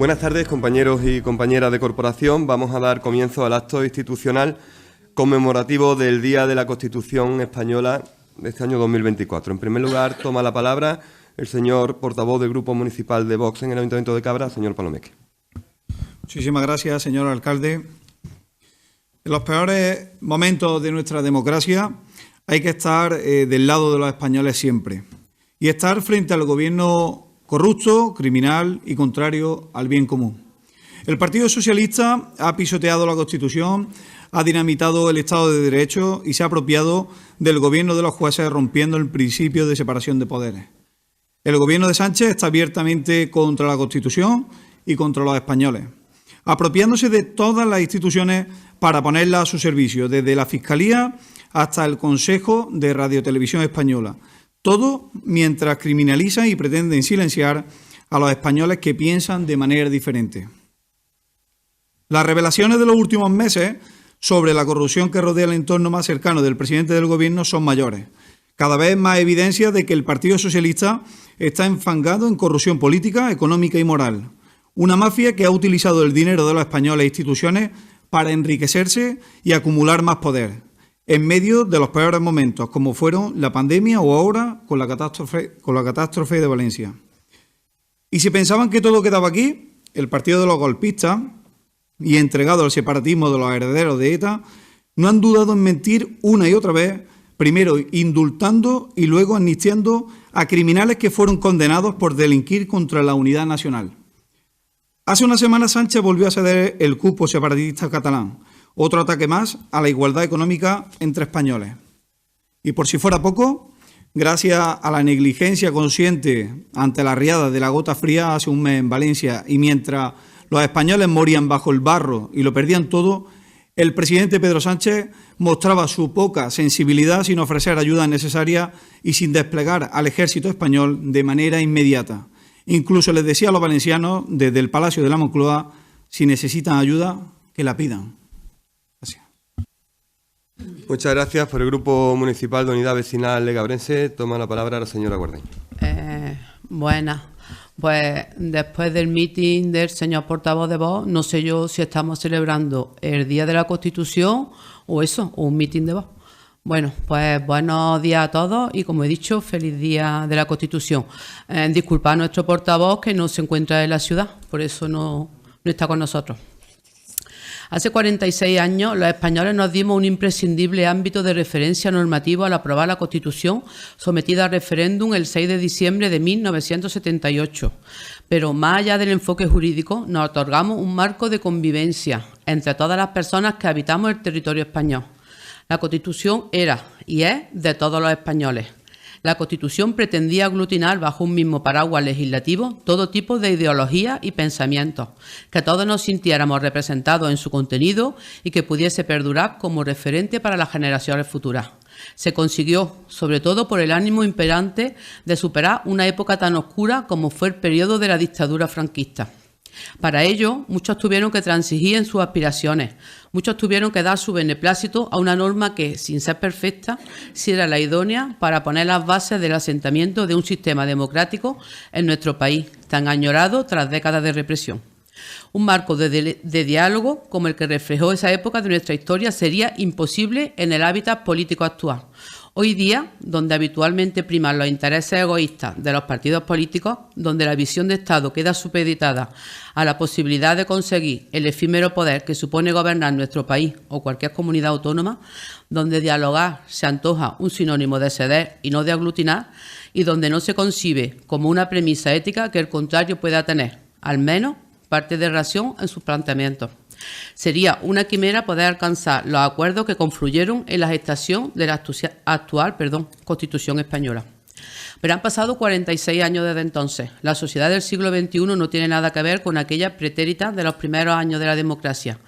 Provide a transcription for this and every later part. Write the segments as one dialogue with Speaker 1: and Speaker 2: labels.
Speaker 1: Buenas tardes, compañeros y compañeras de corporación. Vamos a dar comienzo al acto institucional conmemorativo del Día de la Constitución Española de este año 2024. En primer lugar, toma la palabra el señor portavoz del Grupo Municipal de Vox en el Ayuntamiento de Cabra, señor Palomeque.
Speaker 2: Muchísimas gracias, señor alcalde. En los peores momentos de nuestra democracia hay que estar del lado de los españoles siempre y estar frente al gobierno corrupto, criminal y contrario al bien común. El Partido Socialista ha pisoteado la Constitución, ha dinamitado el Estado de Derecho y se ha apropiado del gobierno de los jueces, rompiendo el principio de separación de poderes. El gobierno de Sánchez está abiertamente contra la Constitución y contra los españoles, apropiándose de todas las instituciones para ponerlas a su servicio, desde la Fiscalía hasta el Consejo de Radiotelevisión Española. Todo mientras criminalizan y pretenden silenciar a los españoles que piensan de manera diferente. Las revelaciones de los últimos meses sobre la corrupción que rodea el entorno más cercano del presidente del Gobierno son mayores. Cada vez más evidencia de que el Partido Socialista está enfangado en corrupción política, económica y moral. Una mafia que ha utilizado el dinero de los españoles e instituciones para enriquecerse y acumular más poder, en medio de los peores momentos, como fueron la pandemia o ahora con la catástrofe de Valencia. Y si pensaban que todo quedaba aquí, el partido de los golpistas y entregado al separatismo de los herederos de ETA, no han dudado en mentir una y otra vez, primero indultando y luego amnistiando a criminales que fueron condenados por delinquir contra la unidad nacional. Hace una semana Sánchez volvió a ceder el cupo separatista catalán, otro ataque más a la igualdad económica entre españoles. Y por si fuera poco, gracias a la negligencia consciente ante la riada de la gota fría hace un mes en Valencia y mientras los españoles morían bajo el barro y lo perdían todo, el presidente Pedro Sánchez mostraba su poca sensibilidad sin ofrecer ayuda necesaria y sin desplegar al ejército español de manera inmediata. Incluso les decía a los valencianos desde el Palacio de la Moncloa, si necesitan ayuda, que la pidan. Gracias.
Speaker 1: Muchas gracias. Por el Grupo Municipal de Unidad Vecinal Legabrense toma la palabra la señora Guardeño.
Speaker 3: Buenas. Pues después del mitin del señor portavoz de Vox, no sé yo si estamos celebrando el Día de la Constitución o eso, o un mitin de Vox. Bueno, pues buenos días a todos y, como he dicho, feliz Día de la Constitución. Disculpad a nuestro portavoz que no se encuentra en la ciudad, por eso no está con nosotros. Hace 46 años los españoles nos dimos un imprescindible ámbito de referencia normativo al aprobar la Constitución sometida a referéndum el 6 de diciembre de 1978. Pero más allá del enfoque jurídico, nos otorgamos un marco de convivencia entre todas las personas que habitamos el territorio español. La Constitución era y es de todos los españoles. La Constitución pretendía aglutinar bajo un mismo paraguas legislativo todo tipo de ideologías y pensamientos, que todos nos sintiéramos representados en su contenido y que pudiese perdurar como referente para las generaciones futuras. Se consiguió, sobre todo por el ánimo imperante de superar una época tan oscura como fue el periodo de la dictadura franquista. Para ello, muchos tuvieron que transigir en sus aspiraciones, muchos tuvieron que dar su beneplácito a una norma que, sin ser perfecta, sí era la idónea para poner las bases del asentamiento de un sistema democrático en nuestro país, tan añorado tras décadas de represión. Un marco de diálogo como el que reflejó esa época de nuestra historia sería imposible en el hábitat político actual. Hoy día, donde habitualmente priman los intereses egoístas de los partidos políticos, donde la visión de Estado queda supeditada a la posibilidad de conseguir el efímero poder que supone gobernar nuestro país o cualquier comunidad autónoma, donde dialogar se antoja un sinónimo de ceder y no de aglutinar, y donde no se concibe como una premisa ética que el contrario pueda tener, al menos, parte de razón en sus planteamientos. Sería una quimera poder alcanzar los acuerdos que confluyeron en la gestación de la actual Constitución española. Pero han pasado 46 años desde entonces. La sociedad del siglo XXI no tiene nada que ver con aquella pretérita de los primeros años de la democracia.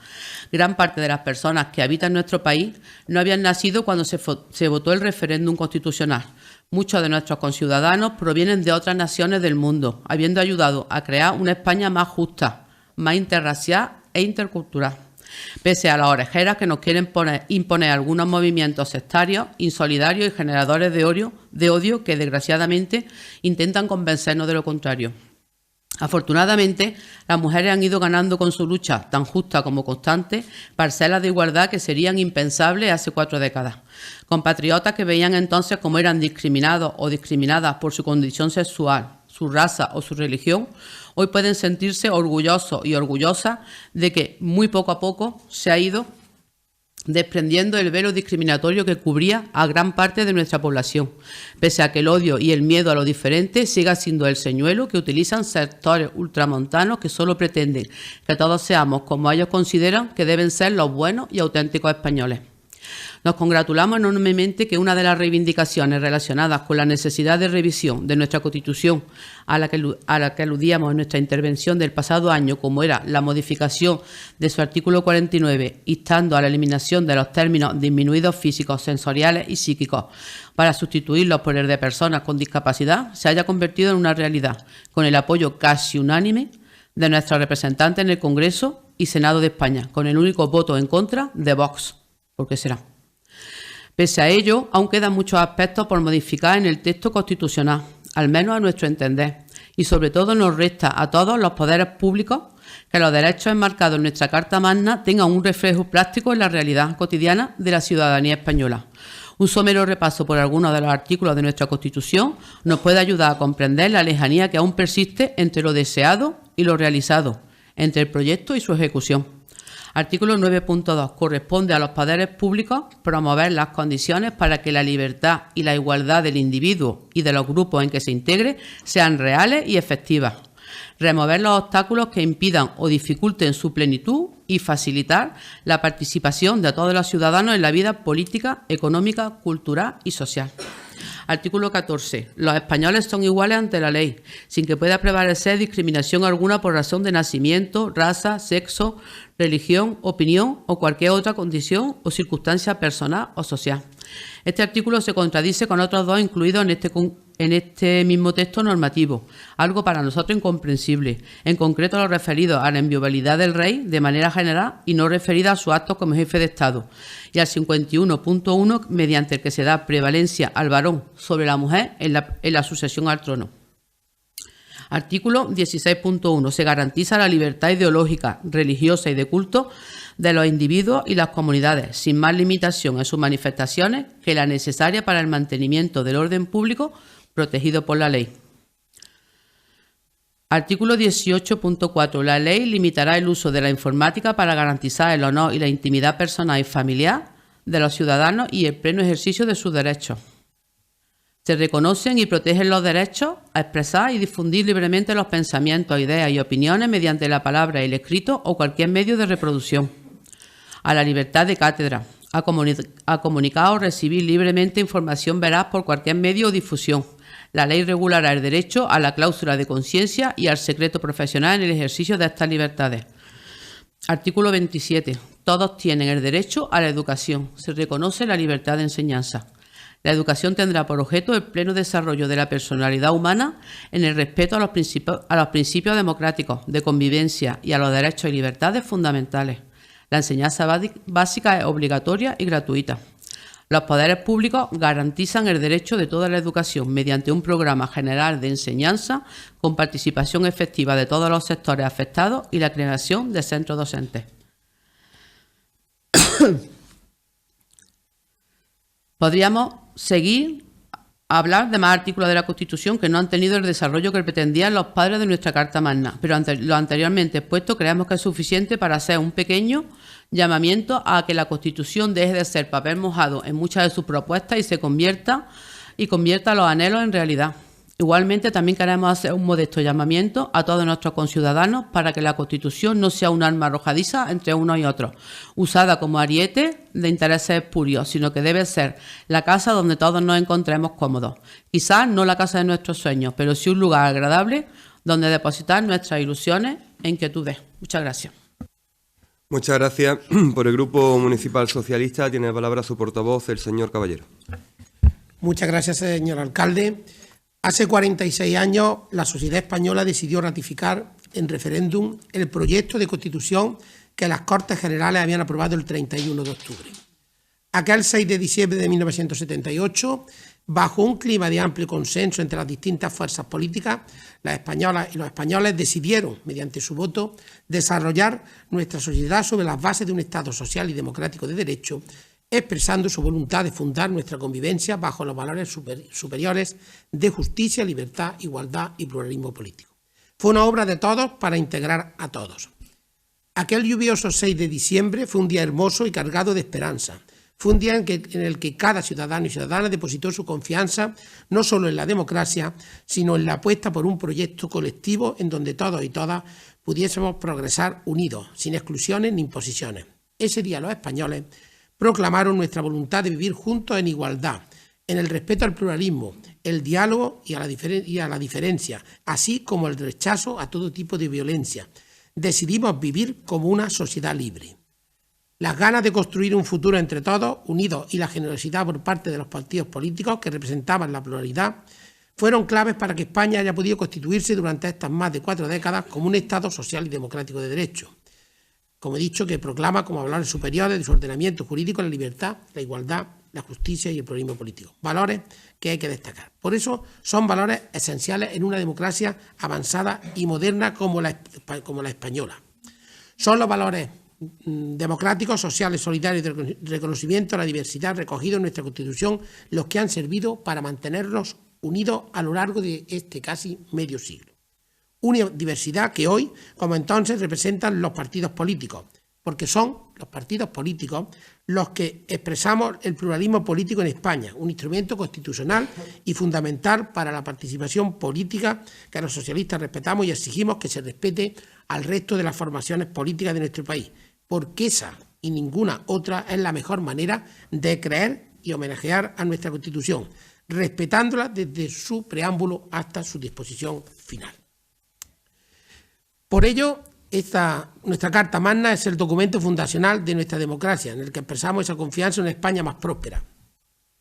Speaker 3: Gran parte de las personas que habitan nuestro país no habían nacido cuando se votó el referéndum constitucional. Muchos de nuestros conciudadanos provienen de otras naciones del mundo, habiendo ayudado a crear una España más justa, más interracial e intercultural. Pese a las orejeras que nos quieren imponer algunos movimientos sectarios, insolidarios y generadores de odio que, desgraciadamente, intentan convencernos de lo contrario. Afortunadamente, las mujeres han ido ganando con su lucha, tan justa como constante, parcelas de igualdad que serían impensables hace 4 décadas. Compatriotas que veían entonces cómo eran discriminados o discriminadas por su condición sexual, su raza o su religión, hoy pueden sentirse orgullosos y orgullosas de que muy poco a poco se ha ido desprendiendo el velo discriminatorio que cubría a gran parte de nuestra población, pese a que el odio y el miedo a lo diferente siga siendo el señuelo que utilizan sectores ultramontanos que solo pretenden que todos seamos como ellos consideran que deben ser los buenos y auténticos españoles. Nos congratulamos enormemente que una de las reivindicaciones relacionadas con la necesidad de revisión de nuestra Constitución, a la que aludíamos en nuestra intervención del pasado año, como era la modificación de su artículo 49, instando a la eliminación de los términos disminuidos físicos, sensoriales y psíquicos, para sustituirlos por el de personas con discapacidad, se haya convertido en una realidad, con el apoyo casi unánime de nuestros representantes en el Congreso y Senado de España, con el único voto en contra de Vox. ¿Por qué será? Pese a ello, aún quedan muchos aspectos por modificar en el texto constitucional, al menos a nuestro entender, y sobre todo nos resta a todos los poderes públicos que los derechos enmarcados en nuestra Carta Magna tengan un reflejo práctico en la realidad cotidiana de la ciudadanía española. Un somero repaso por algunos de los artículos de nuestra Constitución nos puede ayudar a comprender la lejanía que aún persiste entre lo deseado y lo realizado, entre el proyecto y su ejecución. Artículo 9.2. Corresponde a los poderes públicos promover las condiciones para que la libertad y la igualdad del individuo y de los grupos en que se integre sean reales y efectivas. Remover los obstáculos que impidan o dificulten su plenitud y facilitar la participación de todos los ciudadanos en la vida política, económica, cultural y social. Artículo 14. Los españoles son iguales ante la ley, sin que pueda prevalecer discriminación alguna por razón de nacimiento, raza, sexo, religión, opinión o cualquier otra condición o circunstancia personal o social. Este artículo se contradice con otros dos incluidos en este mismo texto normativo, algo para nosotros incomprensible, en concreto lo referido a la inviolabilidad del rey de manera general y no referida a sus actos como jefe de Estado, y al 51.1 mediante el que se da prevalencia al varón sobre la mujer en la sucesión al trono. Artículo 16.1. Se garantiza la libertad ideológica, religiosa y de culto de los individuos y las comunidades, sin más limitación en sus manifestaciones que la necesaria para el mantenimiento del orden público protegido por la ley. Artículo 18.4. La ley limitará el uso de la informática para garantizar el honor y la intimidad personal y familiar de los ciudadanos y el pleno ejercicio de sus derechos. Se reconocen y protegen los derechos a expresar y difundir libremente los pensamientos, ideas y opiniones mediante la palabra, el escrito o cualquier medio de reproducción. A la libertad de cátedra, a comunicar o recibir libremente información veraz por cualquier medio o difusión. La ley regulará el derecho a la cláusula de conciencia y al secreto profesional en el ejercicio de estas libertades. Artículo 27. Todos tienen el derecho a la educación. Se reconoce la libertad de enseñanza. La educación tendrá por objeto el pleno desarrollo de la personalidad humana en el respeto a los principios democráticos de convivencia y a los derechos y libertades fundamentales. La enseñanza básica es obligatoria y gratuita. Los poderes públicos garantizan el derecho de toda la educación mediante un programa general de enseñanza con participación efectiva de todos los sectores afectados y la creación de centros docentes. Podríamos seguir a hablar de más artículos de la Constitución que no han tenido el desarrollo que pretendían los padres de nuestra Carta Magna, pero ante lo anteriormente expuesto creemos que es suficiente para hacer un pequeño llamamiento a que la Constitución deje de ser papel mojado en muchas de sus propuestas y convierta los anhelos en realidad. Igualmente, también queremos hacer un modesto llamamiento a todos nuestros conciudadanos para que la Constitución no sea un arma arrojadiza entre unos y otros, usada como ariete de intereses espurios, sino que debe ser la casa donde todos nos encontremos cómodos. Quizás no la casa de nuestros sueños, pero sí un lugar agradable donde depositar nuestras ilusiones e inquietudes. Muchas gracias.
Speaker 1: Muchas gracias. Por el Grupo Municipal Socialista tiene la palabra su portavoz, el señor Caballero.
Speaker 4: Muchas gracias, señor alcalde. Hace 46 años, la sociedad española decidió ratificar en referéndum el proyecto de Constitución que las Cortes Generales habían aprobado el 31 de octubre. Aquel 6 de diciembre de 1978, bajo un clima de amplio consenso entre las distintas fuerzas políticas, las españolas y los españoles decidieron, mediante su voto, desarrollar nuestra sociedad sobre las bases de un Estado social y democrático de derecho, expresando su voluntad de fundar nuestra convivencia bajo los valores superiores de justicia, libertad, igualdad y pluralismo político. Fue una obra de todos para integrar a todos. Aquel lluvioso 6 de diciembre fue un día hermoso y cargado de esperanza. Fue un día en el que cada ciudadano y ciudadana depositó su confianza no solo en la democracia, sino en la apuesta por un proyecto colectivo en donde todos y todas pudiésemos progresar unidos, sin exclusiones ni imposiciones. Ese día los españoles proclamaron nuestra voluntad de vivir juntos en igualdad, en el respeto al pluralismo, el diálogo y a la diferencia, así como el rechazo a todo tipo de violencia. Decidimos vivir como una sociedad libre. Las ganas de construir un futuro entre todos, unidos, y la generosidad por parte de los partidos políticos que representaban la pluralidad, fueron claves para que España haya podido constituirse durante estas más de 4 décadas como un Estado social y democrático de derecho. Como he dicho, que proclama como valores superiores de su ordenamiento jurídico la libertad, la igualdad, la justicia y el pluralismo político. Valores que hay que destacar. Por eso son valores esenciales en una democracia avanzada y moderna como la española. Son los valores democráticos, sociales, solidarios y de reconocimiento a la diversidad recogidos en nuestra Constitución los que han servido para mantenernos unidos a lo largo de este casi medio siglo. Una diversidad que hoy, como entonces, representan los partidos políticos, porque son los partidos políticos los que expresamos el pluralismo político en España, un instrumento constitucional y fundamental para la participación política que los socialistas respetamos y exigimos que se respete al resto de las formaciones políticas de nuestro país, porque esa y ninguna otra es la mejor manera de creer y homenajear a nuestra Constitución, respetándola desde su preámbulo hasta su disposición final. Por ello, nuestra Carta Magna es el documento fundacional de nuestra democracia, en el que expresamos esa confianza en una España más próspera.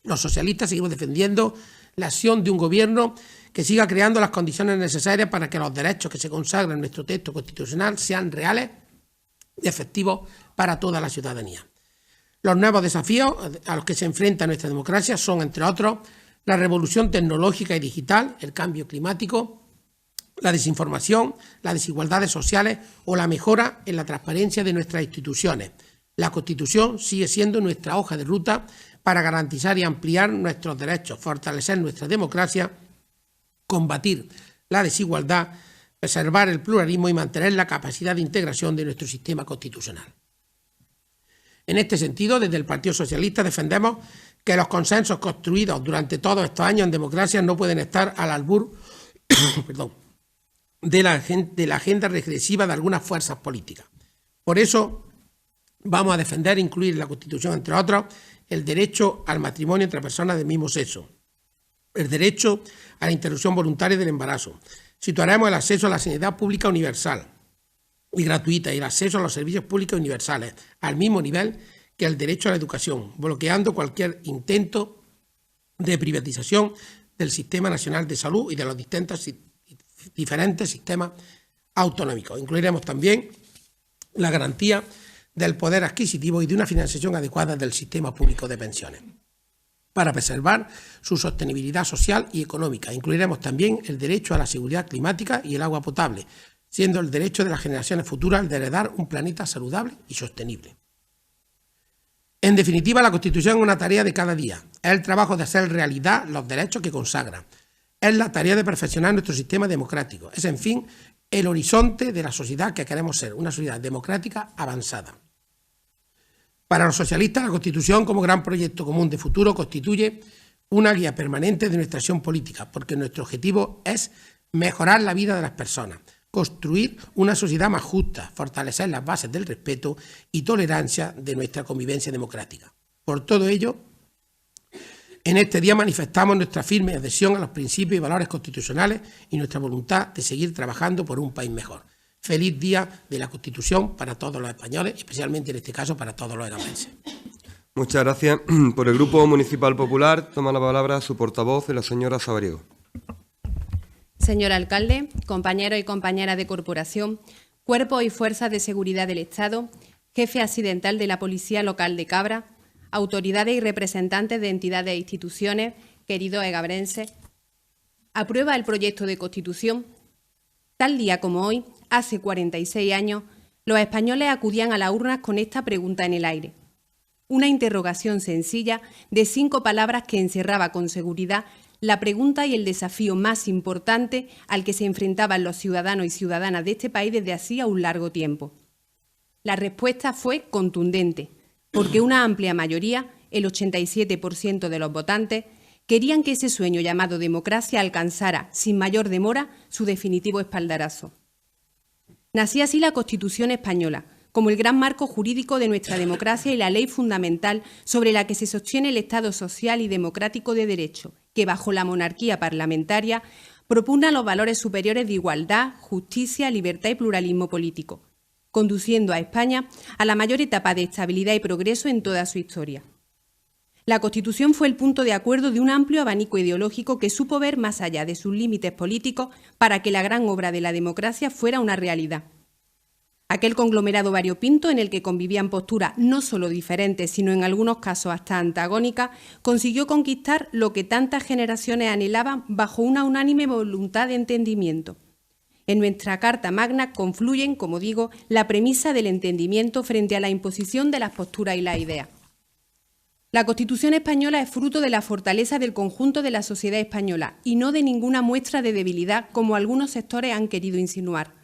Speaker 4: Los socialistas seguimos defendiendo la acción de un gobierno que siga creando las condiciones necesarias para que los derechos que se consagran en nuestro texto constitucional sean reales y efectivos para toda la ciudadanía. Los nuevos desafíos a los que se enfrenta nuestra democracia son, entre otros, la revolución tecnológica y digital, el cambio climático, la desinformación, las desigualdades sociales o la mejora en la transparencia de nuestras instituciones. La Constitución sigue siendo nuestra hoja de ruta para garantizar y ampliar nuestros derechos, fortalecer nuestra democracia, combatir la desigualdad, preservar el pluralismo y mantener la capacidad de integración de nuestro sistema constitucional. En este sentido, desde el Partido Socialista defendemos que los consensos construidos durante todos estos años en democracia no pueden estar al albur de la agenda regresiva de algunas fuerzas políticas. Por eso vamos a defender e incluir en la Constitución, entre otros, el derecho al matrimonio entre personas del mismo sexo, el derecho a la interrupción voluntaria del embarazo. Situaremos el acceso a la sanidad pública universal y gratuita y el acceso a los servicios públicos universales al mismo nivel que el derecho a la educación, bloqueando cualquier intento de privatización del Sistema Nacional de Salud y de los diferentes sistemas autonómicos. Incluiremos también la garantía del poder adquisitivo y de una financiación adecuada del sistema público de pensiones, para preservar su sostenibilidad social y económica. Incluiremos también el derecho a la seguridad climática y el agua potable, siendo el derecho de las generaciones futuras de heredar un planeta saludable y sostenible. En definitiva, la Constitución es una tarea de cada día. Es el trabajo de hacer realidad los derechos que consagra. Es la tarea de perfeccionar nuestro sistema democrático. Es, en fin, el horizonte de la sociedad que queremos ser, una sociedad democrática avanzada. Para los socialistas, la Constitución, como gran proyecto común de futuro, constituye una guía permanente de nuestra acción política, porque nuestro objetivo es mejorar la vida de las personas, construir una sociedad más justa, fortalecer las bases del respeto y tolerancia de nuestra convivencia democrática. Por todo ello, en este día manifestamos nuestra firme adhesión a los principios y valores constitucionales y nuestra voluntad de seguir trabajando por un país mejor. Feliz Día de la Constitución para todos los españoles, especialmente en este caso para todos los egamenses.
Speaker 1: Muchas gracias. Por el Grupo Municipal Popular toma la palabra su portavoz, la señora Sabariego.
Speaker 5: Señor alcalde, compañeros y compañeras de corporación, cuerpos y fuerzas de seguridad del Estado, jefe accidental de la Policía Local de Cabra, autoridades y representantes de entidades e instituciones, queridos egabrenses, aprueba el proyecto de Constitución. Tal día como hoy, hace 46 años, los españoles acudían a las urnas con esta pregunta en el aire. Una interrogación sencilla de 5 palabras que encerraba con seguridad la pregunta y el desafío más importante al que se enfrentaban los ciudadanos y ciudadanas de este país desde hacía un largo tiempo. La respuesta fue contundente, porque una amplia mayoría, el 87% de los votantes, querían que ese sueño llamado democracia alcanzara, sin mayor demora, su definitivo espaldarazo. Nacía así la Constitución española, como el gran marco jurídico de nuestra democracia y la ley fundamental sobre la que se sostiene el Estado social y democrático de derecho, que bajo la monarquía parlamentaria propugna los valores superiores de igualdad, justicia, libertad y pluralismo político, conduciendo a España a la mayor etapa de estabilidad y progreso en toda su historia. La Constitución fue el punto de acuerdo de un amplio abanico ideológico que supo ver más allá de sus límites políticos para que la gran obra de la democracia fuera una realidad. Aquel conglomerado variopinto en el que convivían posturas no solo diferentes, sino en algunos casos hasta antagónicas, consiguió conquistar lo que tantas generaciones anhelaban bajo una unánime voluntad de entendimiento. En nuestra Carta Magna confluyen, como digo, la premisa del entendimiento frente a la imposición de las posturas y las ideas. La Constitución española es fruto de la fortaleza del conjunto de la sociedad española y no de ninguna muestra de debilidad, como algunos sectores han querido insinuar.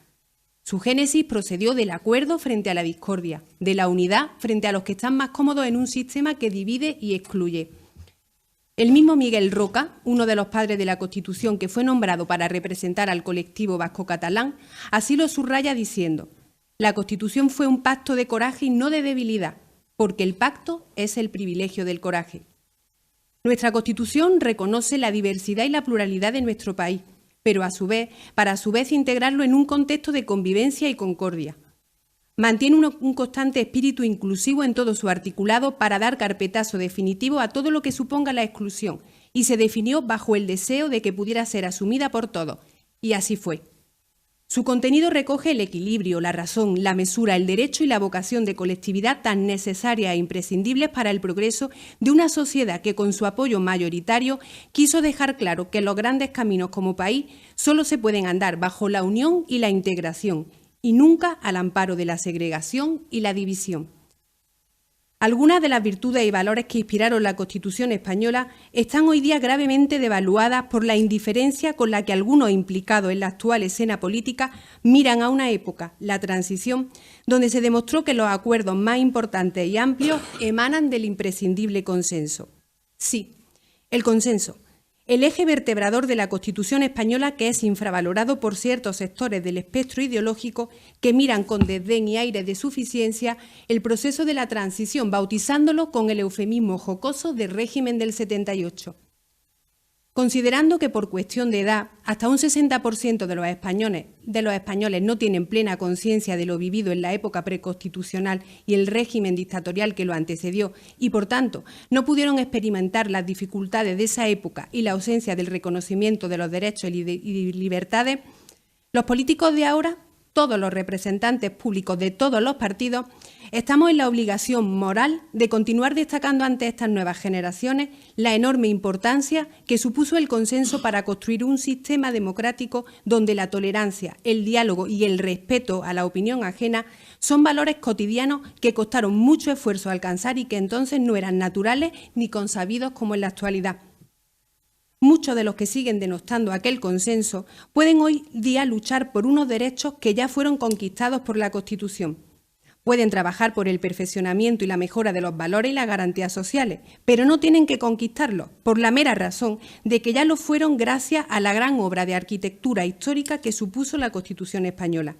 Speaker 5: Su génesis procedió del acuerdo frente a la discordia, de la unidad frente a los que están más cómodos en un sistema que divide y excluye. El mismo Miguel Roca, uno de los padres de la Constitución que fue nombrado para representar al colectivo vasco-catalán, así lo subraya diciendo: la Constitución fue un pacto de coraje y no de debilidad, porque el pacto es el privilegio del coraje. Nuestra Constitución reconoce la diversidad y la pluralidad de nuestro país, pero para a su vez integrarlo en un contexto de convivencia y concordia. Mantiene un constante espíritu inclusivo en todo su articulado para dar carpetazo definitivo a todo lo que suponga la exclusión y se definió bajo el deseo de que pudiera ser asumida por todos, y así fue. Su contenido recoge el equilibrio, la razón, la mesura, el derecho y la vocación de colectividad tan necesarias e imprescindibles para el progreso de una sociedad que, con su apoyo mayoritario, quiso dejar claro que los grandes caminos como país solo se pueden andar bajo la unión y la integración, y nunca al amparo de la segregación y la división. Algunas de las virtudes y valores que inspiraron la Constitución española están hoy día gravemente devaluadas por la indiferencia con la que algunos implicados en la actual escena política miran a una época, la transición, donde se demostró que los acuerdos más importantes y amplios emanan del imprescindible consenso. Sí, el consenso, el eje vertebrador de la Constitución española, que es infravalorado por ciertos sectores del espectro ideológico que miran con desdén y aire de suficiencia el proceso de la transición, bautizándolo con el eufemismo jocoso del régimen del 78. Considerando que por cuestión de edad hasta un 60% de los españoles no tienen plena conciencia de lo vivido en la época preconstitucional y el régimen dictatorial que lo antecedió y, por tanto, no pudieron experimentar las dificultades de esa época y la ausencia del reconocimiento de los derechos y libertades, los políticos de ahora, todos los representantes públicos de todos los partidos, estamos en la obligación moral de continuar destacando ante estas nuevas generaciones la enorme importancia que supuso el consenso para construir un sistema democrático donde la tolerancia, el diálogo y el respeto a la opinión ajena son valores cotidianos que costaron mucho esfuerzo alcanzar y que entonces no eran naturales ni consabidos como en la actualidad. Muchos de los que siguen denostando aquel consenso pueden hoy día luchar por unos derechos que ya fueron conquistados por la Constitución. Pueden trabajar por el perfeccionamiento y la mejora de los valores y las garantías sociales, pero no tienen que conquistarlos, por la mera razón de que ya lo fueron gracias a la gran obra de arquitectura histórica que supuso la Constitución española.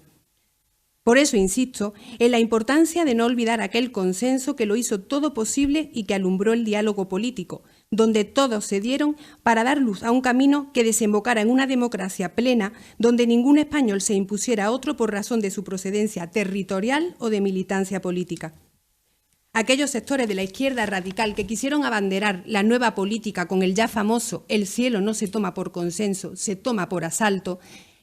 Speaker 5: Por eso insisto en la importancia de no olvidar aquel consenso que lo hizo todo posible y que alumbró el diálogo político, donde todos se dieron para dar luz a un camino que desembocara en una democracia plena, donde ningún español se impusiera a otro por razón de su procedencia territorial o de militancia política. Aquellos sectores de la izquierda radical que quisieron abanderar la nueva política con el ya famoso «el cielo no se toma por consenso, se toma por asalto»,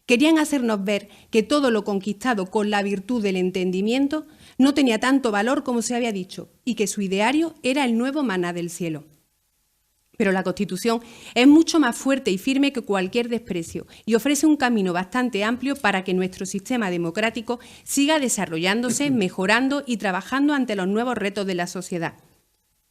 Speaker 5: Querían hacernos ver que todo lo conquistado con la virtud del entendimiento no tenía tanto valor como se había dicho y que su ideario era el nuevo maná del cielo. Pero la Constitución es mucho más fuerte y firme que cualquier desprecio y ofrece un camino bastante amplio para que nuestro sistema democrático siga desarrollándose, mejorando y trabajando ante los nuevos retos de la sociedad.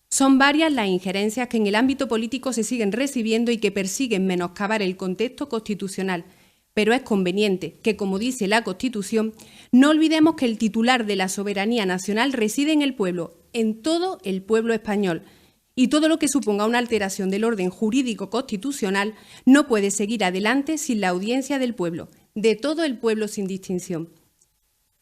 Speaker 5: Son varias las injerencias que en el ámbito político se siguen recibiendo y que persiguen menoscabar el contexto constitucional, pero es conveniente que, como dice la Constitución, no olvidemos que el titular de la soberanía nacional reside en el pueblo, en todo el pueblo español, y todo lo que suponga una alteración del orden jurídico constitucional no puede seguir adelante sin la audiencia del pueblo, de todo el pueblo sin distinción.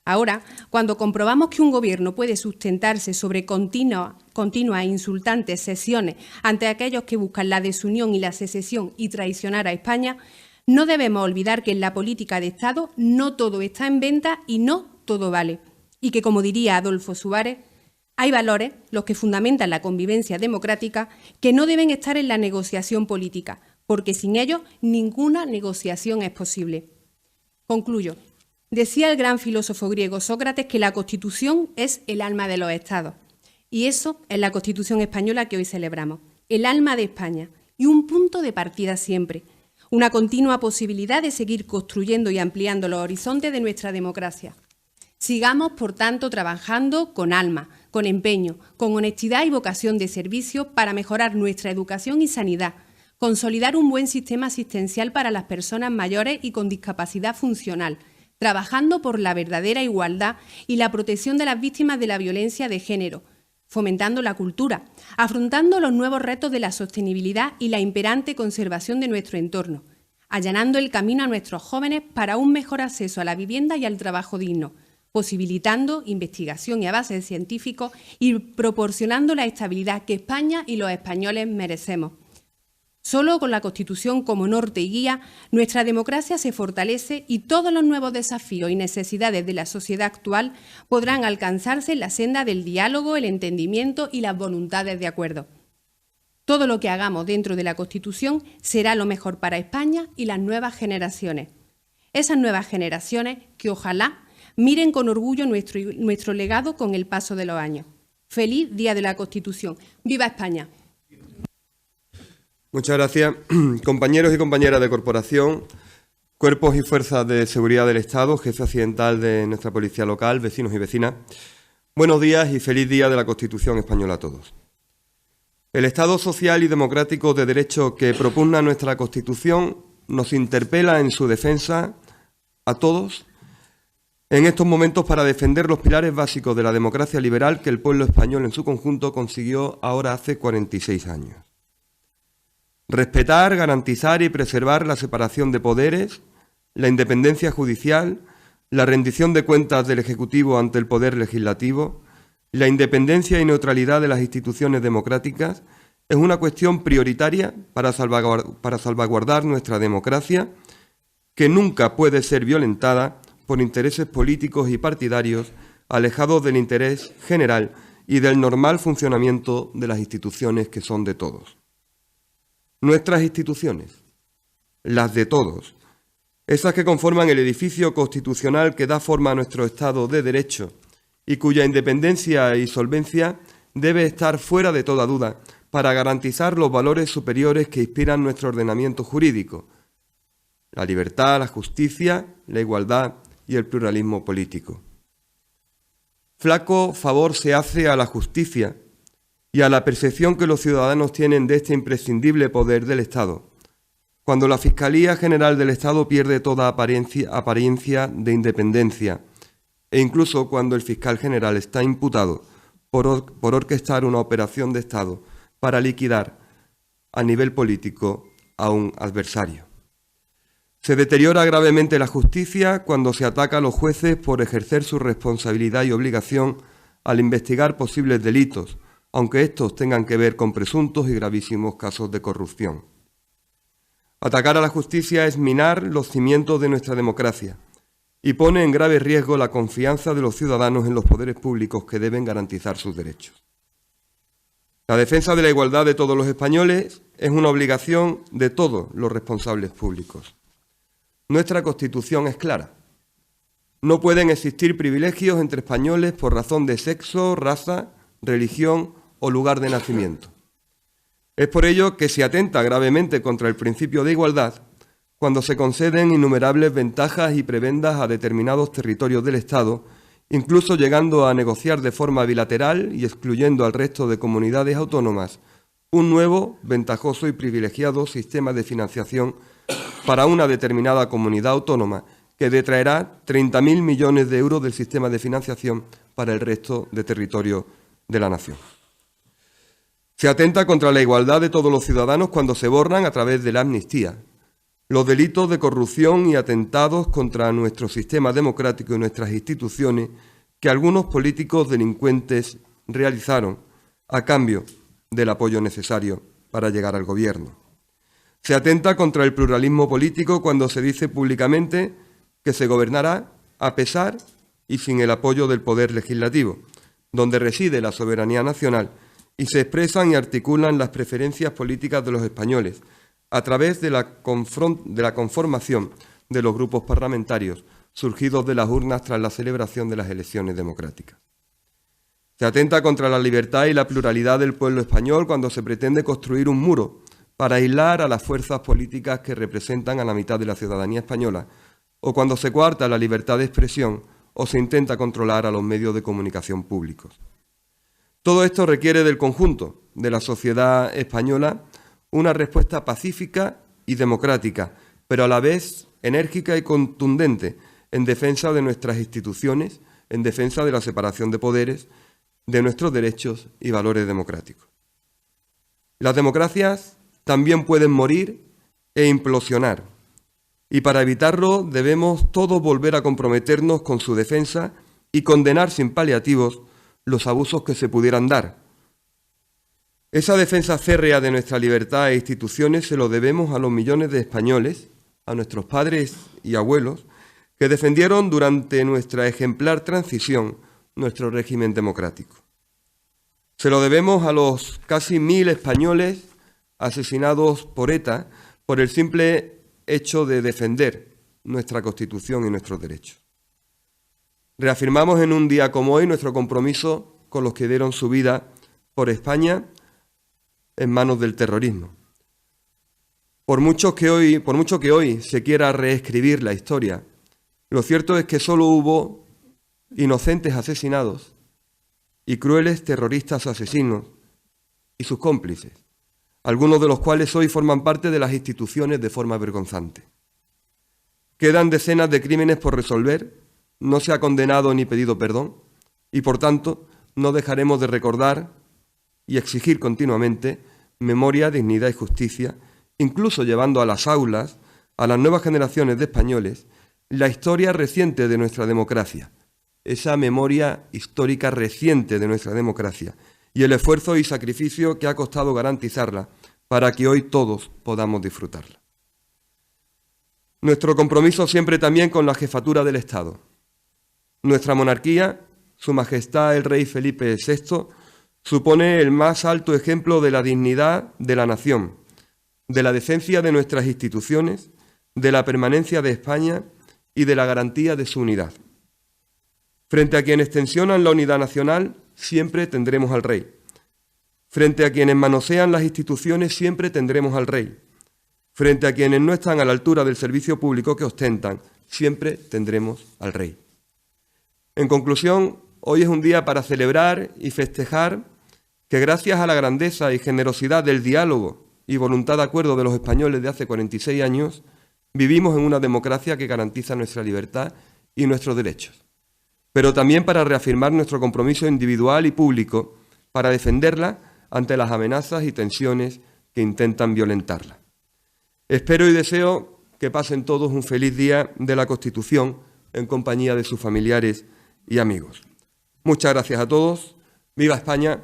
Speaker 5: Ahora, cuando comprobamos que un gobierno puede sustentarse sobre continuas e insultantes sesiones ante aquellos que buscan la desunión y la secesión y traicionar a España, no debemos olvidar que en la política de Estado no todo está en venta y no todo vale. Y que, como diría Adolfo Suárez, hay valores, los que fundamentan la convivencia democrática, que no deben estar en la negociación política, porque sin ellos ninguna negociación es posible. Concluyo. Decía el gran filósofo griego Sócrates que la Constitución es el alma de los Estados. Y eso es la Constitución española que hoy celebramos. El alma de España y un punto de partida siempre. Una continua posibilidad de seguir construyendo y ampliando los horizontes de nuestra democracia. Sigamos, por tanto, trabajando con alma, con empeño, con honestidad y vocación de servicio para mejorar nuestra educación y sanidad, consolidar un buen sistema asistencial para las personas mayores y con discapacidad funcional, trabajando por la verdadera igualdad y la protección de las víctimas de la violencia de género, fomentando la cultura, afrontando los nuevos retos de la sostenibilidad y la imperante conservación de nuestro entorno, allanando el camino a nuestros jóvenes para un mejor acceso a la vivienda y al trabajo digno, posibilitando investigación y avances científicos y proporcionando la estabilidad que España y los españoles merecemos. Solo con la Constitución como norte y guía, nuestra democracia se fortalece y todos los nuevos desafíos y necesidades de la sociedad actual podrán alcanzarse en la senda del diálogo, el entendimiento y las voluntades de acuerdo. Todo lo que hagamos dentro de la Constitución será lo mejor para España y las nuevas generaciones. Esas nuevas generaciones que ojalá miren con orgullo nuestro legado con el paso de los años. Feliz Día de la Constitución. ¡Viva España!
Speaker 1: Muchas gracias. Compañeros y compañeras de corporación, cuerpos y fuerzas de seguridad del Estado, jefe accidental de nuestra policía local, vecinos y vecinas, buenos días y feliz Día de la Constitución española a todos. El Estado social y democrático de derecho que propugna nuestra Constitución nos interpela en su defensa a todos en estos momentos para defender los pilares básicos de la democracia liberal que el pueblo español en su conjunto consiguió ahora hace 46 años. Respetar, garantizar y preservar la separación de poderes, la independencia judicial, la rendición de cuentas del Ejecutivo ante el Poder Legislativo, la independencia y neutralidad de las instituciones democráticas es una cuestión prioritaria para salvaguardar nuestra democracia, que nunca puede ser violentada por intereses políticos y partidarios alejados del interés general y del normal funcionamiento de las instituciones que son de todos. Nuestras instituciones, las de todos, esas que conforman el edificio constitucional que da forma a nuestro Estado de Derecho y cuya independencia y solvencia debe estar fuera de toda duda para garantizar los valores superiores que inspiran nuestro ordenamiento jurídico: la libertad, la justicia, la igualdad y el pluralismo político. Flaco favor se hace a la justicia y a la percepción que los ciudadanos tienen de este imprescindible poder del Estado, cuando la Fiscalía General del Estado pierde toda apariencia de independencia, e incluso cuando el fiscal general está imputado por orquestar una operación de Estado para liquidar a nivel político a un adversario. Se deteriora gravemente la justicia cuando se ataca a los jueces por ejercer su responsabilidad y obligación al investigar posibles delitos, aunque estos tengan que ver con presuntos y gravísimos casos de corrupción. Atacar a la justicia es minar los cimientos de nuestra democracia y pone en grave riesgo la confianza de los ciudadanos en los poderes públicos que deben garantizar sus derechos. La defensa de la igualdad de todos los españoles es una obligación de todos los responsables públicos. Nuestra Constitución es clara. No pueden existir privilegios entre españoles por razón de sexo, raza, religión o lugar de nacimiento. Es por ello que se atenta gravemente contra el principio de igualdad cuando se conceden innumerables ventajas y prebendas a determinados territorios del Estado, incluso llegando a negociar de forma bilateral y excluyendo al resto de comunidades autónomas un nuevo, ventajoso y privilegiado sistema de financiación para una determinada comunidad autónoma que detraerá 30.000 millones de euros del sistema de financiación para el resto de territorio de la nación. Se atenta contra la igualdad de todos los ciudadanos cuando se borran a través de la amnistía los delitos de corrupción y atentados contra nuestro sistema democrático y nuestras instituciones que algunos políticos delincuentes realizaron a cambio del apoyo necesario para llegar al gobierno. Se atenta contra el pluralismo político cuando se dice públicamente que se gobernará a pesar y sin el apoyo del Poder Legislativo, donde reside la soberanía nacional, y se expresan y articulan las preferencias políticas de los españoles a través de la conformación de los grupos parlamentarios surgidos de las urnas tras la celebración de las elecciones democráticas. Se atenta contra la libertad y la pluralidad del pueblo español cuando se pretende construir un muro para aislar a las fuerzas políticas que representan a la mitad de la ciudadanía española, o cuando se coarta la libertad de expresión o se intenta controlar a los medios de comunicación públicos. Todo esto requiere del conjunto de la sociedad española una respuesta pacífica y democrática, pero a la vez enérgica y contundente en defensa de nuestras instituciones, en defensa de la separación de poderes, de nuestros derechos y valores democráticos. Las democracias también pueden morir e implosionar, y para evitarlo debemos todos volver a comprometernos con su defensa y condenar sin paliativos los abusos que se pudieran dar. Esa defensa férrea de nuestra libertad e instituciones se lo debemos a los millones de españoles, a nuestros padres y abuelos, que defendieron durante nuestra ejemplar transición nuestro régimen democrático. Se lo debemos a los casi 1.000 españoles asesinados por ETA por el simple hecho de defender nuestra Constitución y nuestros derechos. Reafirmamos en un día como hoy nuestro compromiso con los que dieron su vida por España en manos del terrorismo. Por mucho que hoy se quiera reescribir la historia, lo cierto es que solo hubo inocentes asesinados y crueles terroristas asesinos y sus cómplices, algunos de los cuales hoy forman parte de las instituciones de forma vergonzante. Quedan decenas de crímenes por resolver, no se ha condenado ni pedido perdón y, por tanto, no dejaremos de recordar y exigir continuamente memoria, dignidad y justicia, incluso llevando a las aulas, a las nuevas generaciones de españoles, la historia reciente de nuestra democracia, esa memoria histórica reciente de nuestra democracia y el esfuerzo y sacrificio que ha costado garantizarla para que hoy todos podamos disfrutarla. Nuestro compromiso siempre también con la jefatura del Estado. Nuestra monarquía, Su Majestad el Rey Felipe VI, supone el más alto ejemplo de la dignidad de la nación, de la decencia de nuestras instituciones, de la permanencia de España y de la garantía de su unidad. Frente a quienes tensionan la unidad nacional, siempre tendremos al rey. Frente a quienes manosean las instituciones, siempre tendremos al rey. Frente a quienes no están a la altura del servicio público que ostentan, siempre tendremos al rey. En conclusión, hoy es un día para celebrar y festejar que gracias a la grandeza y generosidad del diálogo y voluntad de acuerdo de los españoles de hace 46 años, vivimos en una democracia que garantiza nuestra libertad y nuestros derechos, pero también para reafirmar nuestro compromiso individual y público para defenderla ante las amenazas y tensiones que intentan violentarla. Espero y deseo que pasen todos un feliz día de la Constitución en compañía de sus familiares y amigos. Muchas gracias a todos. ¡Viva España!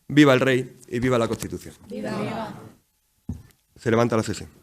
Speaker 1: ¡Viva el Rey! Y ¡viva la Constitución! ¡Viva! Se levanta la sesión.